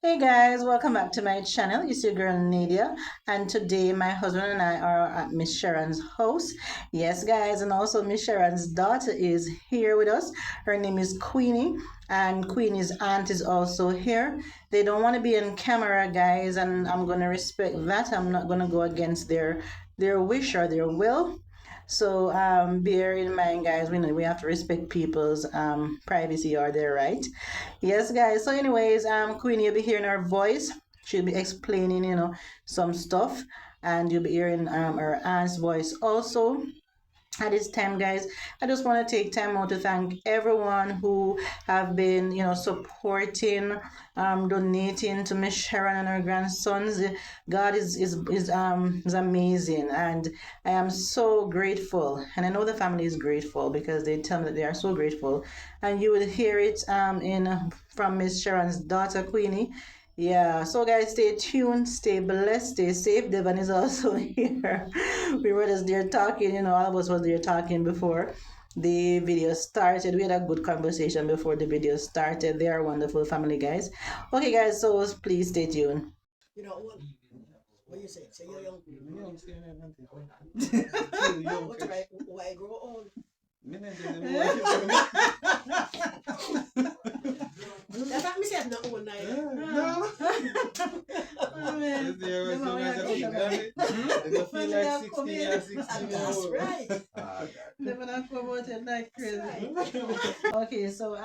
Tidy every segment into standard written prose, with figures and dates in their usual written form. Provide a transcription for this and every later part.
Hey guys, welcome back to my channel. It's your girl Nadia, and today my husband and I are at Miss Sharon's house. Yes, guys, and also Miss Sharon's daughter is here with us. Her name is Queenie, and Queenie's aunt is also here. They don't want to be on camera, guys, and I'm gonna respect that. I'm not gonna go against their wish or their will. So bear in mind, guys, we know we have to respect people's privacy or their right. Yes, guys. So, anyways, Queenie, you'll be hearing her voice. She'll be explaining, some stuff, and you'll be hearing her aunt's voice also. At this time, guys, I just want to take time out to thank everyone who have been, supporting, donating to Miss Sharon and her grandsons. God is amazing, and I am so grateful. And I know the family is grateful because they tell me that they are so grateful. And you will hear it in from Miss Sharon's daughter Queenie. Yeah, so guys, stay tuned, stay blessed, stay safe. Devon is also here. We were just there talking, all of us was there talking before the video started. We had a good conversation before the video started. They are wonderful family, guys. Okay, guys, so please stay tuned. You know what you say? Say you're young. Young, say you're young. What's right? Why grow old? That's what me said, not old night. No. Oh, man. There you feel like 16 or 16 years old. That's right. Never not promoted like crazy. Okay, so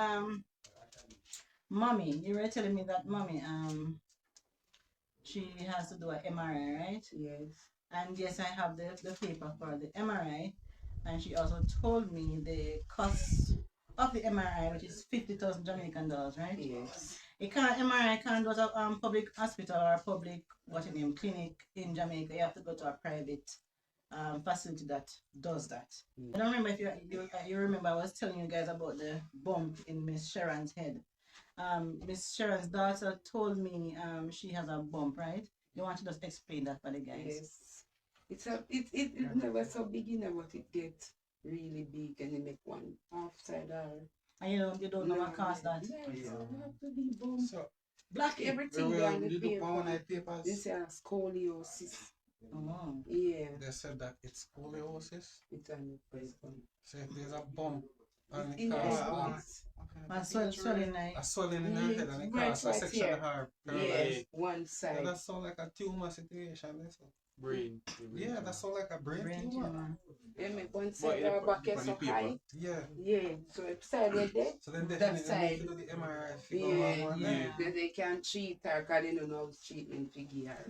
mommy, you were telling me that mommy she has to do an MRI, right? Yes. And yes, I have the paper for the MRI, and she also told me the cost of the MRI, which is 50,000 Jamaican dollars, right? Yes. It can't MRI can't go to public hospital or public clinic in Jamaica. You have to go to a private facility that does that. I don't remember if you remember I was telling you guys about the bump in Miss Sharon's head. Miss Sharon's daughter told me she has a bump, right? You want to just explain that for the guys? Yes. It never so big enough, but it gets really big and it make one half side eye. And you don't know what caused that? Yes, yeah. You have to be bump. So, black everything down the paper. This is scoliosis. Oh. Yeah. They said that it's scoliosis. It's on the paper. So if there's a bump on the car, a swelling in her head and it causes a section of her paralyzed. One side. So that sounds like a tumor situation. Brain. Yeah, that sounds like a brain tumor. They make one side of her back is so high. Yeah. Yeah. So if side is dead, so then that side. Do the MRI figure yeah. Then they can treat her because they don't know how treatment figure.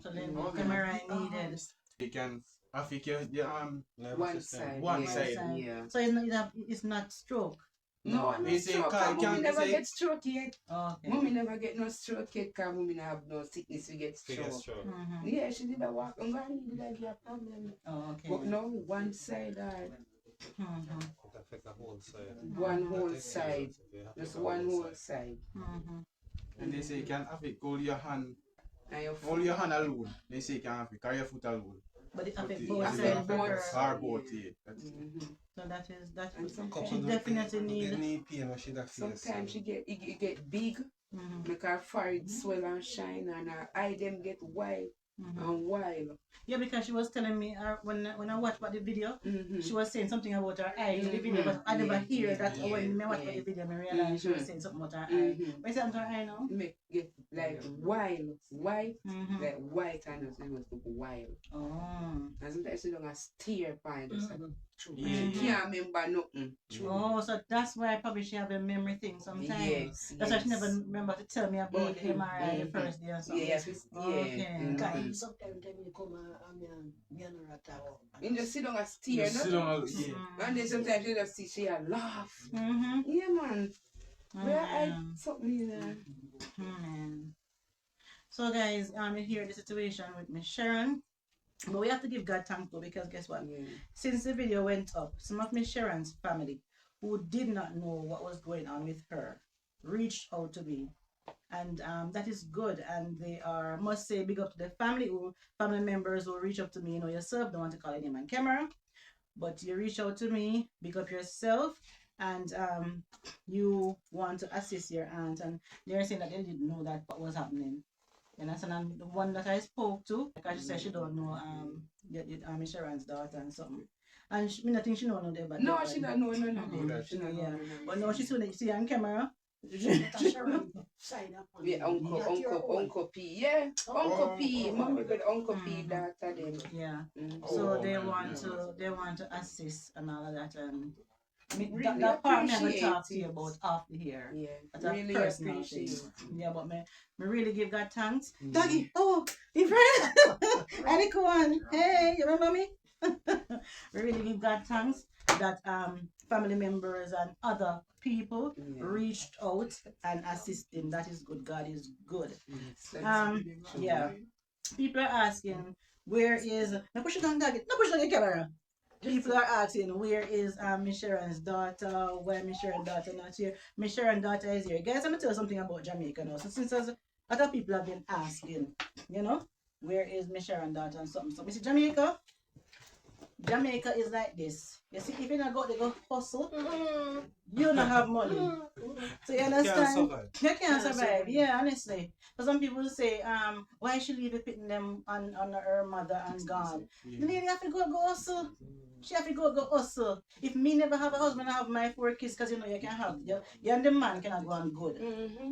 So then MRI needed. You can affect your one side. One side. Yeah. So it's not stroke. No, no stroke. Mommy never get stroke yet. Okay. Mommy never get no stroke yet because mommy never have no sickness to get stroke. Yeah, she did a walk and did a get a problem. Oh, okay. But no, one side affect the whole side. One whole side. Just one whole side. And they say you can affect all your hand. Only your hand alone. They say you can affect your foot alone. But it affects both sides. Both, yeah. So that is she definitely need pain or she sometimes she get big, make her forehead swell and shine and her eye them get wide and wild. Yeah, because she was telling me when I watched the video, she was saying something about her eye in the video, but I never hear that when I watched the video, I realized she was saying something about her eye. What is that her eye now? Make get like white, like white and it was wild. Oh. And sometimes she don't steer by this. She can't remember nothing. Oh, so that's why probably she have a memory thing sometimes. Yes. That's why she never remember to tell me about the MRI the first day or something. Yes, okay. Sometimes you come and attack. You just sit down and steer, no? And then sometimes you just see she laugh. Yeah, man. Where I something there. So guys, here the situation with Miss Sharon. But we have to give God thanks though, because guess what? Yeah. Since the video went up, some of Miss Sharon's family who did not know what was going on with her reached out to me. And that is good. And they are, must say, big up to the family members who reach up to me. You know yourself, don't want to call any name on camera. But you reach out to me, big up yourself. and you want to assist your aunt, and they're saying that they didn't know that what was happening. You understand? And the one that I spoke to, because she said she don't know Sharon's daughter and something. And me not think she know no day, but no, she don't know, no, no, she know, yeah. But no, she see on camera. Yeah, Uncle P, yeah, Uncle P, mommy with Uncle P daughter then. Yeah. So they want to assist and all of that, and Really that part never appreciate talk to you it. about after here. Yeah, That's a really personal appreciate thing. it. Yeah, but me really give God thanks. Doggy, oh, you friend, Anikuan, hey, you remember me? We really give God thanks that family members and other people reached out and assisting. That is good. God is good. Yeah. People are asking where is no push it on target, no push it on the camera. People are asking where is Miss Sharon's daughter, why Miss Sharon's daughter not here. Miss Sharon's daughter is here. Guys, I'm gonna tell you something about Jamaica now. So since other people have been asking, you know, where is Miss Sharon's daughter and something. So, Mr. Jamaica is like this. You see, if you not go to go hustle, you don't have money. So you understand? You can't survive. Yeah, honestly. So some people say, why she leave it putting them on her mother and God? The lady have to go hustle. She have to go hustle. If me never have a husband, I have my 4 kids, because you know you can have you and the man cannot go on good.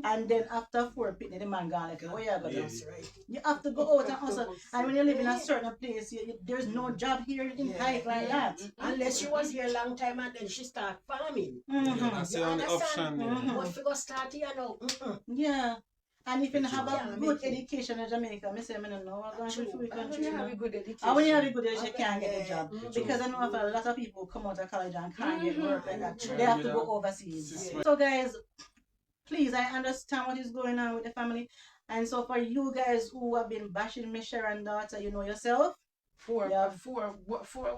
And then after 4 pitney, the man gone like, where you go? Yes. You have to go out and hustle. And when you live in a certain place, there's no job here in Hype like that. Unless she was here a long time and then she start farming. That's the only option. But if you go start here now, yeah. And if you have a good education in Jamaica, I say, I don't know, I'm going to free country. When you have a good education. And when you have a good education, you can't get a job. Because I know of a lot of people come out of college and can't get work like that. They have to go overseas. So guys, please, I understand what is going on with the family. And so for you guys who have been bashing Miss Sharon daughter, you know yourself. 4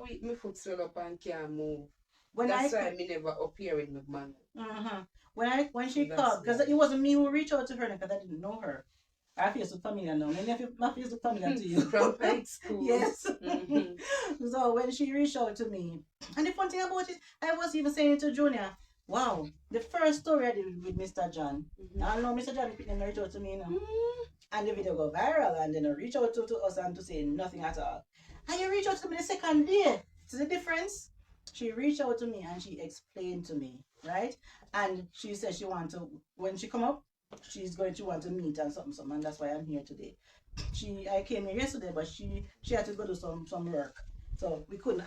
weeks, my foot swell up and can't move. When that's why me never appear with my man. When she called, because it wasn't me who reached out to her because I didn't know her. I feel so familiar now. I feel so familiar to you. From high school. Yes. So when she reached out to me, and the fun thing about it, I was even saying to Junior, wow, the first story I did with Mr. John. I know Mr. John didn't reach out to me now. And the video go viral, and then reach out to us and to say nothing at all. And you reach out to me the second day. See the difference? She reached out to me and she explained to me, right? And she said she want to, when she come up, she's going to want to meet and something, and that's why I'm here today. I came here yesterday, but she had to go do some work, so we couldn't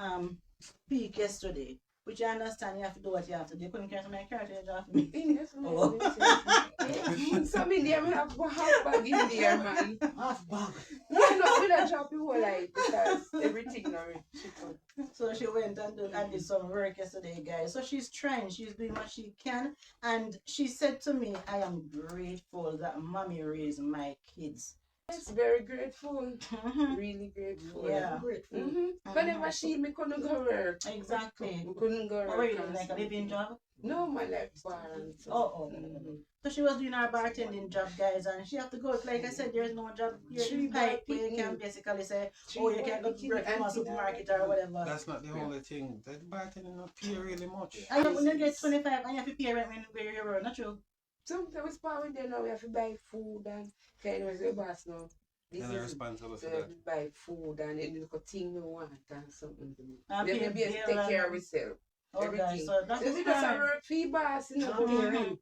speak yesterday. Which I understand, you have to do what you have to do. You couldn't carry my carriage after me. Some in there have half bag in there, man. half bag. No, we don't drop you whole life because everything now. So she went and did some work yesterday, guys. So she's trying, she's doing what she can. And she said to me, I am grateful that mommy raised my kids. Yes, very grateful. Really grateful. Yeah. Grateful. Whenever she me couldn't go work. Exactly. We couldn't go work. What were you doing, like a living job? No, my life bar. So she was doing her bartending job, guys, and she have to go. Like I said, there's no job here in Pipe where you can basically say, oh, you can go to work from a supermarket or whatever. That's not the only thing. That bartending not pay really much. And when you get 25 and you have to pay rent when you're around, not true? Sometimes we there now, we have to buy food and kind of the boss now. This is responsible for that. Buy food and any little thing we want and something. We And have to be able to take care of ourselves. Okay, so that is just a work fee boss, you know.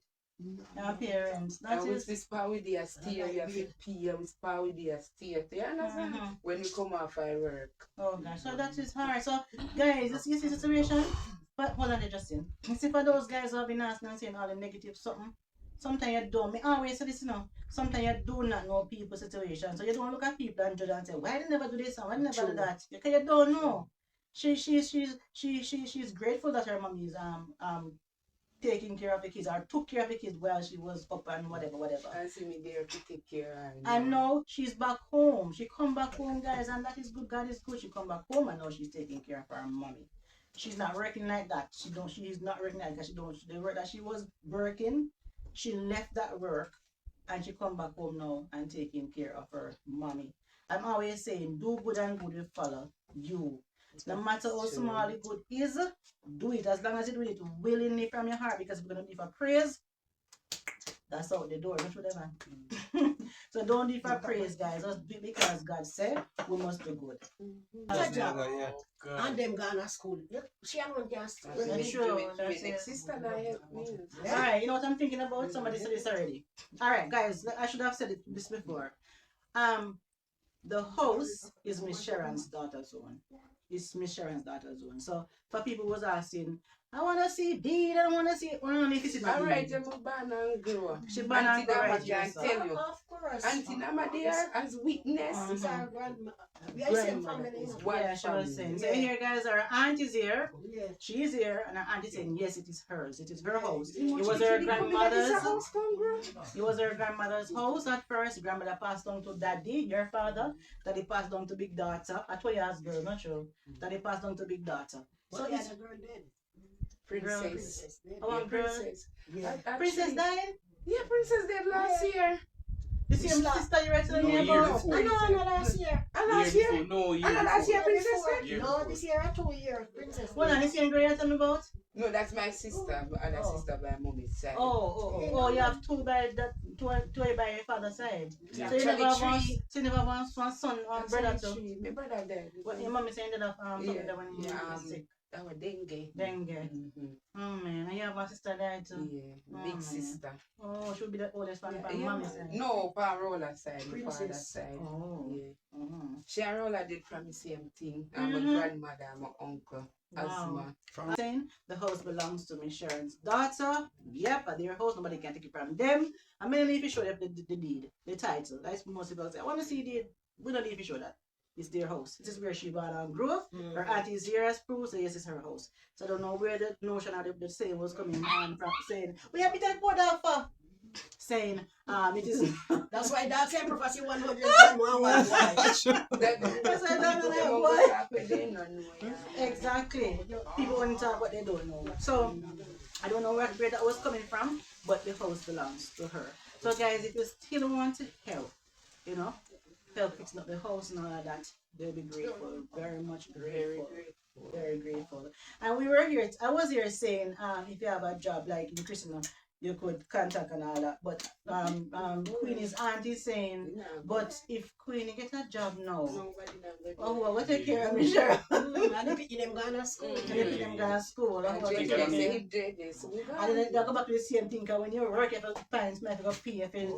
Parents. That is. We spar with the steer, you have to pay, we spar with the steer. You understand? When we come off our work. Oh gosh, so that is hard. So guys, you see the situation? But hold on, Justin. You see, for those guys who have been asking and saying all the negative something, sometimes you don't. Me always say this, you know. Sometimes you do not know people's situation. So you don't look at people and judge and say, why they never do this and why they never do that? Because you don't know. She's grateful that her mom is taking care of the kids or took care of the kids while she was up and whatever. I see me there to take care of her. And now she's back home. She come back home, guys, and that is good. God is good. She come back home and now she's taking care of her mommy. She's not working like that. She's not working like that. The work that she was working, she left that work and she come back home now and taking care of her mommy. I'm always saying, do good and good will follow you. No matter how small the good is, do it as long as you do it willingly from your heart, because we're gonna do it for praise. That's out the door, not whatever. So don't do it for praise, guys. Just do it because God said we must do good. Good job. Yeah. And them gone to school. Sharon can't school. That's true. That's it. Sister, now help me. Alright, you know what I'm thinking about? Somebody said this already. Alright, guys, I should have said this before. The house is Miss Sharon's daughter's one. It's Miss Sharon's daughter's one. So for people who was asking, I wanna see Deed, I wanna see only if it's Alright, I'm a banana and grow. She ban and grow, right, can yes, tell you. Of course. Auntie Nama there as witness. It's our grandma. We are same family. You know. Yeah, she was saying. So here, guys, our aunt is here. Yeah. She's here, and her aunt is saying, yes, it is hers. It is her house. It was her grandmother's. It was her grandmother's house at first. Grandmother passed on to daddy, your father. Daddy passed on to big daughter. I told you as girl, not sure. Daddy passed on to big daughter. So So it's a girl dead. Princess. our girl. Princess. Yeah. Princess dying? Yeah, Princess dead last year. The same sister you were telling me No, year about? before. I know last year. And last year? No, year And last year, before. Princess dead? Year No, before. this year 2 years. Princess. What, and the same girl you're telling me about? No, that's my sister, other Oh. sister by mommy's side. Oh, you have two by by your father's side. Yeah. So you never Actually, have three. so you never have one son or brother too? My brother died. What your mommy saying that something Yeah, that when you yeah, were sick. That was dengue. Dengue. Mhm. Oh man, and you have a sister there too. Yeah, Oh, big man. sister. Oh, she would be the oldest one from Yeah, mommy's side. no, Parola side, my Princess. father's side. Oh. Yeah. Mhm. Sharon did from the same thing. I'm Mhm. my grandmother, my uncle, Wow. asthma. From Saying the house belongs to Miss Sharon's daughter. Yep, at their house, nobody can take it from them. I mean, if you show them the deed, the title, that's most people say, I want to see the deed. We don't need to show that. It's their house. This is where she born and grew up. Her auntie is here as proof, so yes, it's her house. So I don't know where the notion of the saying was coming on from, saying, we have to take what out for? Saying, it is. That's why that's say prophecy 101. Exactly. People want to talk what they don't know. So I don't know where that was coming from, but the house belongs to her. So guys, if you still want to help, you know, help fixing up the house and all of that, they'll be grateful. Very much grateful. Very grateful. And we were here, I was here saying, if you have a job like in Christendom, you could contact and all that. But Queenie's aunt is saying, but if Queenie get a job now, oh, well, what take care of me, sure. And the people them gone to school. And if them go to school, and what take care of me. And then they go back to the same thing, because when you work, you have to find somebody to pay if it,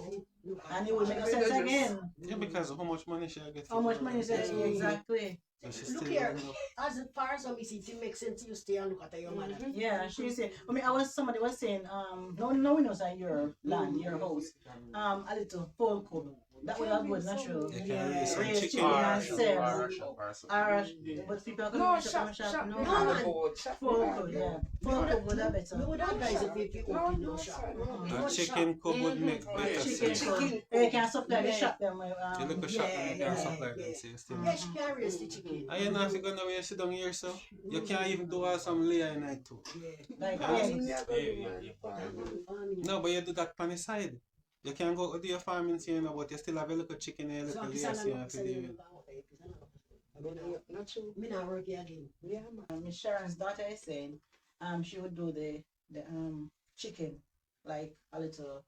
and it will make no sense again. yeah, because how much money she get? How much money is that? Exactly. So she Look still here, don't know. as far as I'm see, it makes sense you stay and look at your mother. Yeah, she said. I mean, somebody was saying, no windows on your land, your house. A little full cook. That would have good, natural. You can raise some Raise chicken chicken or and sell. or shop or something. But people are No, going to shop, shop. No, man. full cook, yeah. Full cook would have We better. would advise if you open no shop. The chicken cook would make better Chicken sense. cook. You can supply the Yeah. shop them. You look a shop and you can supply them, so you still. Yeah, she can raise the chicken. And you know if you're gonna wear sit down here, so you can't even do all some layer in it too. Like Yeah. eggs. No, but you do that on the side. You can go do your farming, you know, but you still have a little chicken and a So little I'm layer, so you have to do saying, it. Not true. me not work here again. Yeah, man. Miss Sharon's daughter is saying, she would do the chicken, like a little,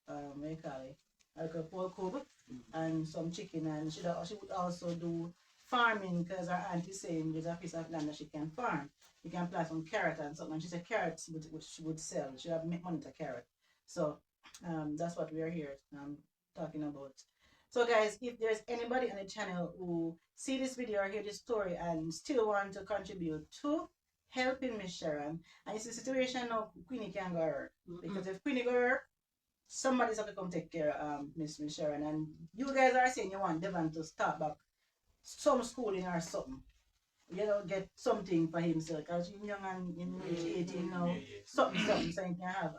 what you call it, like a pork cook and some chicken, and she would also do farming, because her aunt is saying there's a piece of land that she can farm. You can plant some carrot and something. And she said carrots which she would sell. She would make money to carrot. So that's what we are here talking about. So guys, if there's anybody on the channel who see this video or hear this story and still want to contribute to helping Miss Sharon, and it's a situation now Queenie can go work. Because if Queenie go work, somebody's have to come take care of Miss Sharon. And you guys are saying you want Devon to start back some schooling or something. You know, get something for himself, because he's young and in age 18 now. Something, so you can have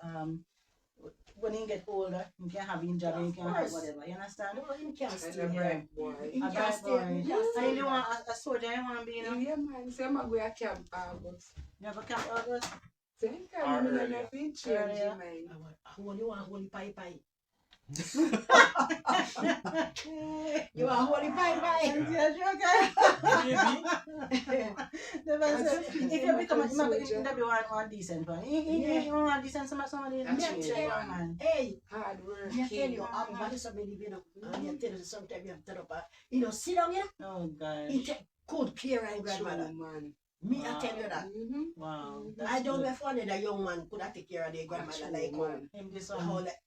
when he get older, you can have his job and you can have whatever. You understand? No, you can't And stay a here. bright boy. You A can't bad stay. boy. You can't And stay. you want a soldier, you want to be, you know? Yeah, man. Say, I'm going to camp August. You have a camp August? Say, I'm going to change your mind. You want holy pie pie. You want holy pie pie. Yes, okay. If you become a one decent one, you want decent somebody. Hey, Hard work. I tell you, I'm about to somebody living up. And I tell you, sometimes you have to up. Sit down here. Oh gosh. He take good care of grandmother. Man. Me, I tell you that. Wow. I don't know if one of the young man could have take care of their grandmother like man. Him this how one. like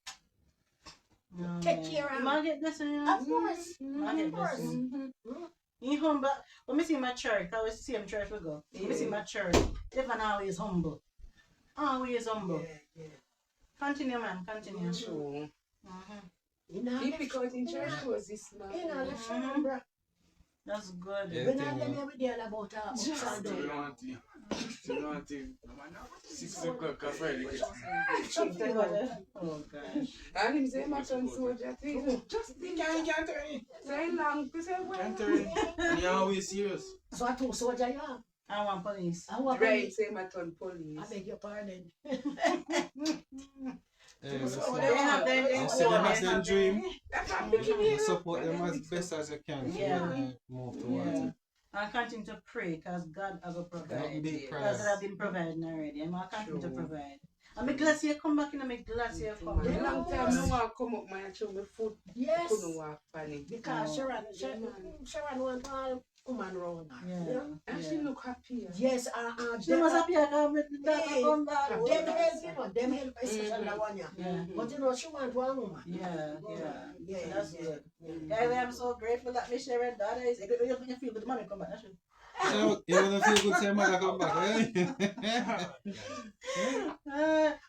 No, take man. care of Market blessing. Of course. Market Of course. blessing. In humble. When I see my church, I was the same church we go. When I see my church, Stefan always humble. Always humble. Yeah. Continue, man. Continue. True. You know, He because in church was this man. you know, let's show bro. That's good. Yeah. When I them every day about upside down. 6 o'clock on Friday. Oh gosh. And him say my son soldier too. Just you can't turn it. Say long to say Can't well. turn it. And you're always serious. So I told soldier you have. I want police. I want Right, say my son police. I beg your pardon. Hey, So They have their You see them as them dream. That's what I'm thinking here. Support them as best as you can. Yeah. Move towards Yeah. it. And continue to pray because God has That provide. big Because prize. God has been providing already. I'm going to continue to Sure. provide. I'm glad you come back and I'm glad you come A long back. time no one come up my show me foot. Yes. Couldn't walk funny. Because No. Sharon want all woman around her. Yeah. You know? And she look happy. Yes, She must have here come with that Hey, come back. them help, you know, them help, especially the one, yeah. Yeah. But you know, she want one woman. Yeah. Yeah, That's yeah, good. yeah. Guys, I'm so grateful that Miss Sharon daughter is. You feel good, mommy come back. That's true. You wanna feel good, say mother come back, eh?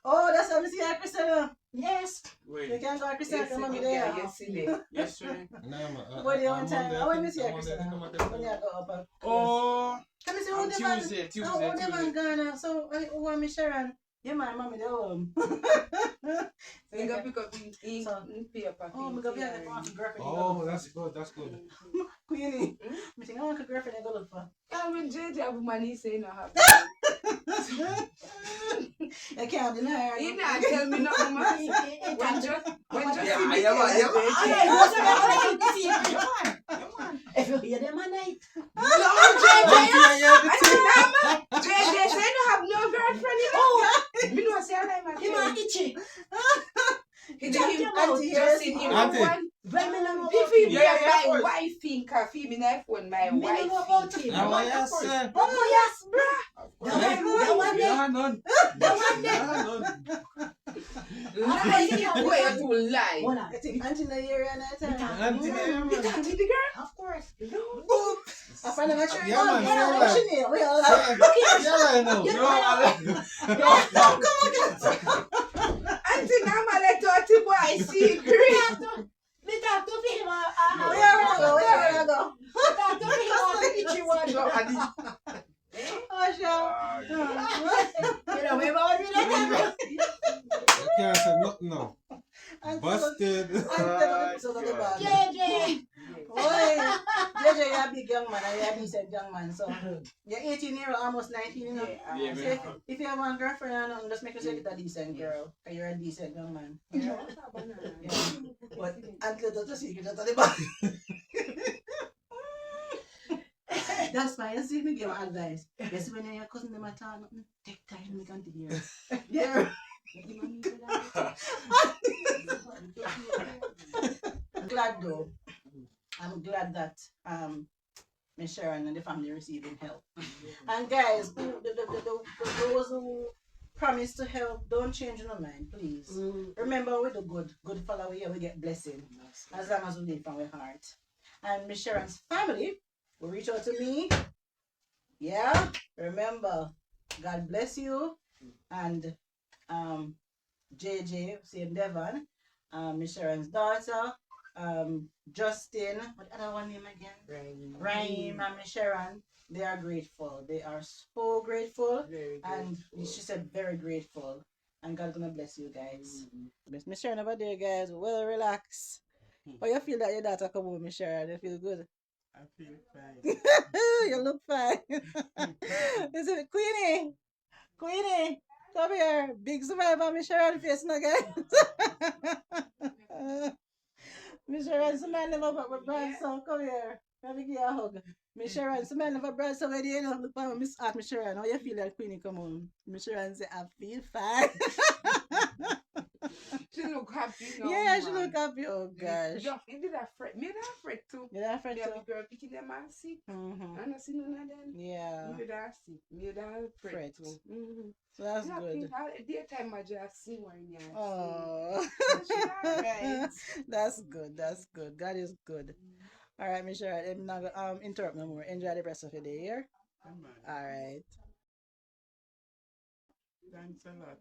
Oh, that's how we see her, Christina. Yes. You Wait. can go Christina, Yes, come mommy yeah, there. yesterday. Yesterday. Nah, man. Boy, the one time. I want to see her, I'm on there, Christina. come on there. When you go up. Oh, Can you see on who the man? Tuesday. Oh, the man gone. So, who want Miss Sharon? Yeah, my mommy, the home. So you got pick up in So- paper. Oh, my God, we have to go on to girlfriend. Oh, that's good, that's good. Queenie. I think I want a girlfriend to go look for. And when JJ have money, say no have. I can't deny her. He not tell me nothing, man. When just Yeah, see me yeah, man, tell yeah, man. JJ. If you hear them at night. No, One JJ. thing I hear the I thing. said, JJ say no have no girlfriend, you know. Me no say that, man. Him are itchy. He did him Auntie, just in him Auntie. one. When me know He about feel him. Yeah, yeah, my of course. wife think her feel me knife when my Me wife know about think. him. Now what you say? Oh yes, bruh. The one We there. don't have none. The one We there. don't have none. Lie, boy, you too lie. Hold on. I think Auntie in the area and I tell her. Auntie. You talk to the girl? Of course. I find out sure. Yeah, man, Yeah, say what's that. your name? We all Yeah, I know. Auntie, now my let dirty boy secret. Me talk to him. Where I go? Me talk to him about the itchy one. So, Adi, Oh, sure. You know, we about me that. You can't say nothing now. Busted. JJ. Boy, JJ, you're a big young man and you're a decent young man. So you're 18 years, almost 19, you know. Yeah, So man. if you have one girlfriend and nothing, just make yourself a decent girl. Because you're a decent young man. Yeah. But until that's a secret, that's the back. That's why you see me give advice. You see when your cousin them at all, take time to come to hear. Yeah. I'm glad though. I'm glad that Miss Sharon and the family receiving help. And guys, those who promise to help, don't change your mind, please. Remember, we do good. Good follow here, we get blessing. As long as we live from our heart. And Miss Sharon's family will reach out to me. Yeah. Remember, God bless you. And JJ, same Devon, Miss Sharon's daughter, Justin, what other one name again? Raheem and Miss Sharon. They are grateful. They are so grateful. Very And she said very grateful. And God's gonna bless you guys. Miss Sharon over there, guys. Well, relax. How you feel that your daughter come home, Miss Sharon? You feel good? I feel fine. You look fine. Is it Queenie? Queenie, come here. Big smile on Miss Sharon face now, guys. Miss Sharon smiling up at my grandson. Come here. Let me give you a hug. Miss Sharon, so I never brought somebody, you know, look for Miss Art, Miss Sharon. How you feel like Queenie come home? Miss Sharon say, I feel fine. She look happy now, Yeah, she man. look happy. Oh gosh. You did that fret. Me that fret too. You that friend Yeah, the too? girl picking them and sick. Mm-hmm. I don't see none of them. Yeah. Me that sick. Me that Fret. fret too. Mm-hmm. So that's Yeah, good. daytime I just see one yeah. Oh. So she alright. That's good. That's good. God is good. All right, Miss Sharon. I'm not gonna interrupt no more. Enjoy the rest of your day here. Come on. All right. Thanks a lot.